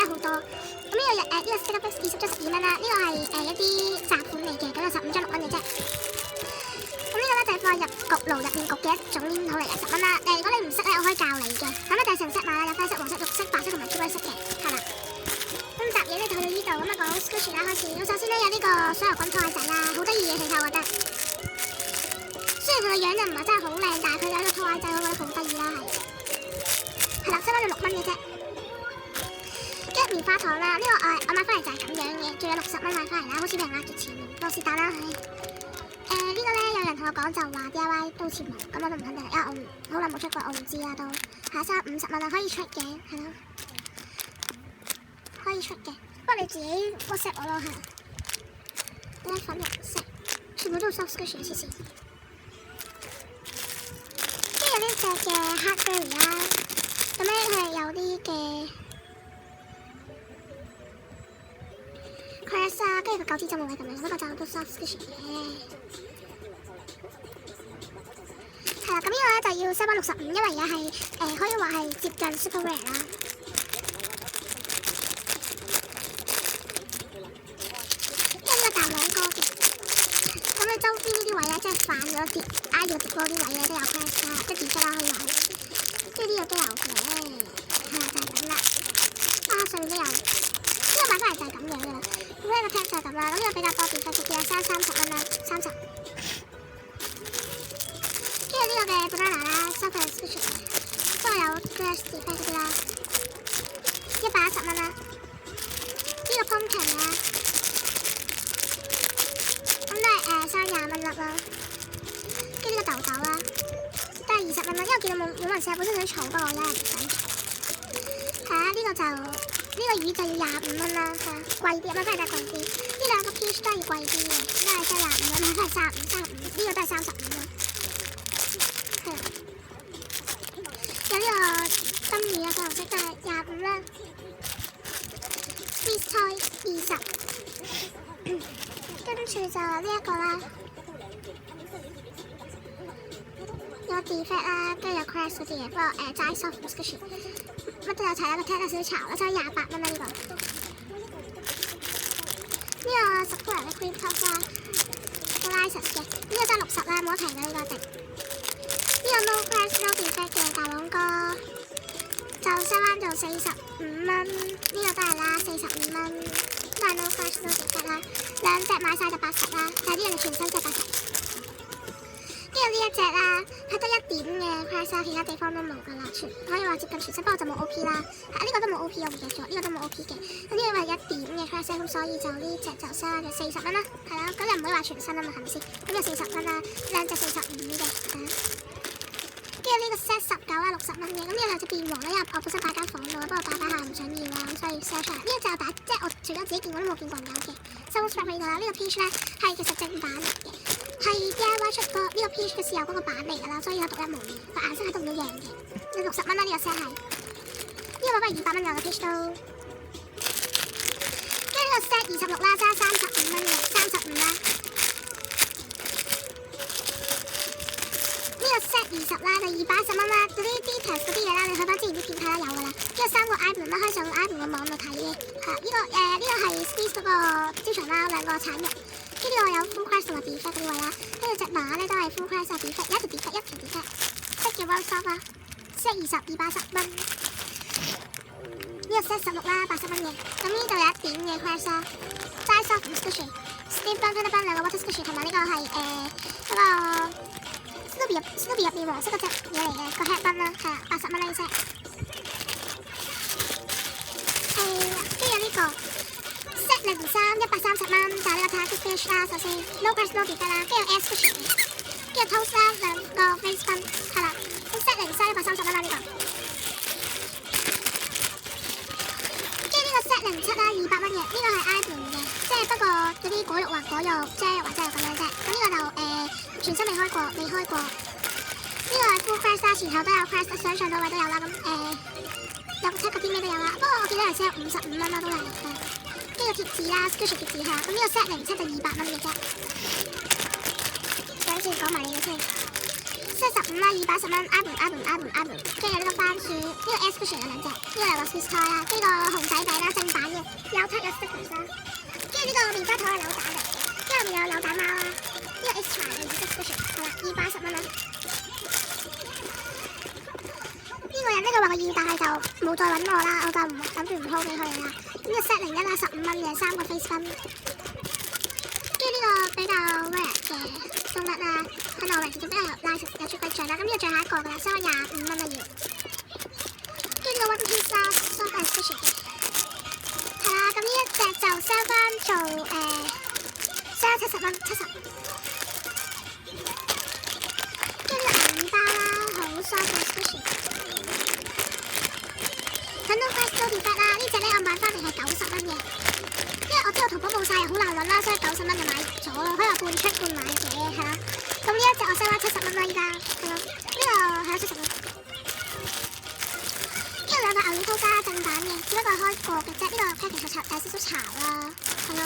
真係好多。咁呢個 Sticker Box 20張12蚊啦，呢個係一啲雜款嚟嘅，咁有15張6蚊嘅啫。咁呢個咧就係放入焗爐入面焗嘅一種黏土嚟嘅，10蚊啦。如果你唔識咧，我可以教你嘅。咁咧就係成 set 碼啦，有啡色、黃色、綠色、白色同埋朱古力色嘅，係啦。咁集嘢咧就去到呢度，咁啊講 Squishy 啦開始。咁首先咧有呢個所有滾拖鞋仔啦，好得意嘅其實我覺得。雖然佢個樣就唔係真係好靚，但係佢有一個拖鞋仔，我覺得好得意啦，係啦，7蚊到6蚊嘅啫。跟住棉花糖啦，呢個我買翻嚟就係咁樣嘅，仲有60蚊買翻嚟啦，好似俾人呃咗錢咁，是但啦，呢個咧有人同我講就話 DIY 都似冇，咁我都唔肯定，因為我好耐冇出過，我唔知啦都。下收50蚊啦，可以出嘅，係咯，可以出嘅，不過你自己 WhatsApp 我咯，係啦。呢粉紅色，全部都係 soft Squishy 嘅黐線。跟住有呢隻嘅 Hardberry 啦，咁咧佢係有啲嘅 Crest 啊，跟住個9支針冇位咁樣，不過就都 soft Squishy 嘅。係啦，咁呢個咧就要7蚊65，因為而家係可以話係接近 super rare 啦。跟住呢個大兩哥嘅，咁你周邊呢啲位咧，即係反咗碟挨咗碟嗰啲位咧都有 Crest 啦，即係碟質啦可以話。跟住呢度都有嘅，係啦就係咁啦。上面都有，呢個買翻嚟就係咁樣嘅啦。咁呢個 tag 就係咁啦，咁呢個比較多碟質啲啦，30蚊啦，30。跟住呢個嘅 banana 啦，soft Squishy 都係有 Crest 碟嗰啲啦，110蚊啦。呢個 pumpkin 啦，咁都係收20蚊粒啦。跟住呢個豆豆啦，都係20蚊啦，因為我見到冇人寫，本身想儲，不過我真係唔想。係啊，呢個魚就要25蚊啦，係啊，貴啲，買翻嚟都係貴啲。呢兩個 peach 都係要貴啲嘅，都係收25蚊，買翻嚟35，呢個都係35蚊。係啊，有呢個燈魚啊，粉紅色都係25啦。Squeeze Toy 20，跟住就呢一個啦，有 defect 啦，跟住有 Crest 嗰啲嘢，不過齋 soft Squishy。乜都有齊啦，個 tag 有少少潮啦，收28蚊啦呢個。呢個 Sakura 嘅 cream top 啦，個 license 嘅，呢個都係60啦，冇一齊嘅呢個值。呢個 no Crest no defect 嘅大黃哥就收翻做45蚊，呢個都係啦，45蚊，都係 no Crest no defect 啦，兩隻買晒就80啦，但係呢樣全新即係80。跟住呢一隻啦，係得1點嘅 Crest 啦，其他地方都冇噶啦，可以話接近全新，不過就冇 OP 啦。呢個都冇 OP， 我唔記得咗，呢個都冇 OP 嘅。咁呢個係1點嘅 Crest，咁所以就呢隻就收咗40蚊啦，係啦，咁就唔可以話全新啊嘛，係咪先？咁就40蚊啦，兩隻45嘅，係啦。跟住呢個 set 19啦，60蚊嘅，咁呢個有隻變黃啦，因為我本身擺間房度，不過擺下唔想要啦，咁所以 sell 出嚟。呢個就即係我除咗自己見過都冇見過人有嘅。收 strap 喺度啦，呢個 peach 咧係其實正版嚟嘅。係 DIY 出過呢個 peach 嘅時候嗰個版嚟㗎啦，所以係獨一無二，個顏色係都唔一樣嘅。要60蚊啦，呢個 set 係，呢個買翻200蚊㗎個 peach 都。跟住呢個 set 26啦，加35蚊嘅，35啦。呢個 set 20啦，就210蚊啦。嗰啲 details 嗰啲嘢啦，你去翻之前啲片睇啦有㗎啦。呢個3個 iPhone 啦，可以上 iPhone 個網度睇嘅。係呢個係 Squeeze 嗰個招財貓兩個產肉。跟住我有 full Crest 同埋 defect 嗰啲位啦，跟住隻馬咧都係 full Crest 同 defect，一條 defect 一條 defect，即叫 one soft 啦 ，set 20，210蚊。呢個 set 16啦，80蚊嘅。咁呢度有1點嘅 Crest 啦，齋 soft Squishy，Steve Bun 兩個 water Squishy 同埋呢個係嗰個 Snoopy 入面黃色嗰隻嘢嚟嘅個 headband 啦，係啊，80蚊呢 set。係啊，跟住呢個。set 03 130蚊，就係呢個 Tacky Fish 啦，首先 no Crest no defect 啦，跟住有 S Squishy 嘅，跟住 Toast 啦兩個 face bun 係啦，咁 set 03 130蚊啦呢個，跟住呢個 set 07啦200蚊嘅，呢個係 iPhone 嘅，即係不過嗰啲果肉或果肉啫或者係咁樣啫，咁呢個就全新未開過，呢個係 full Crest 啦，前後都有 Crest，上上到位都有啦，咁有個 tag 嗰啲咩都有啦，不過我記得係 set 55蚊啦都係。呢個貼紙啦 ，Squishy 貼紙係啦，咁呢個 set 07就200蚊嘅啫。等陣先講埋呢個先15啦，210蚊 ，album，跟住呢個番薯，呢個 S cushion 有兩隻，呢個有個 Swiss toy 啦，跟住個熊仔餅啦，正版嘅，有 tag 有 stickers 啦，跟住呢個棉花糖係扭蛋嚟嘅，跟住入面有扭蛋貓啦，呢個 extra 嘅 S cushion 係啦，210蚊啦。呢個人呢，佢話佢要，但係就冇再揾我啦，我就唔諗住唔 po 俾佢啦。呢個 set 01啦，15蚊嘅3個 face 分，跟住呢個比較 rare 嘅松甩啦，喺內圍其實都有拉成有出筆像啦。咁呢個最後一個㗎啦，收25蚊啦要。跟住個 one piece 啦，soft and squishy 嘅，係啦。咁呢一隻就 sell 翻做sell 70蚊70。跟住銀包啦，好 soft and squishy。等到 fast loading back 啦，呢隻咧我買翻嚟係90蚊嘅，因為我知道淘寶冇晒又好難揾啦，所以90蚊就買咗咯。可以話半出半買嘅，係啦。咁呢一隻我收翻70蚊啦，依家係咯。呢個係70蚊。跟住兩個牛丸酥正版嘅，只不過係開過嘅啫。呢個 package 有少少潮啦，係咯。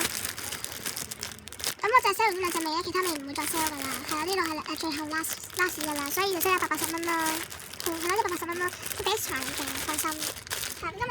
咁我就 sell 完兩隻味啦，其他味唔會再 sell 噶啦。係啊，呢度係最後 last 噶啦，所以就 sell 180蚊啦。係啦，180蚊啦，都幾長嘅，放心。今日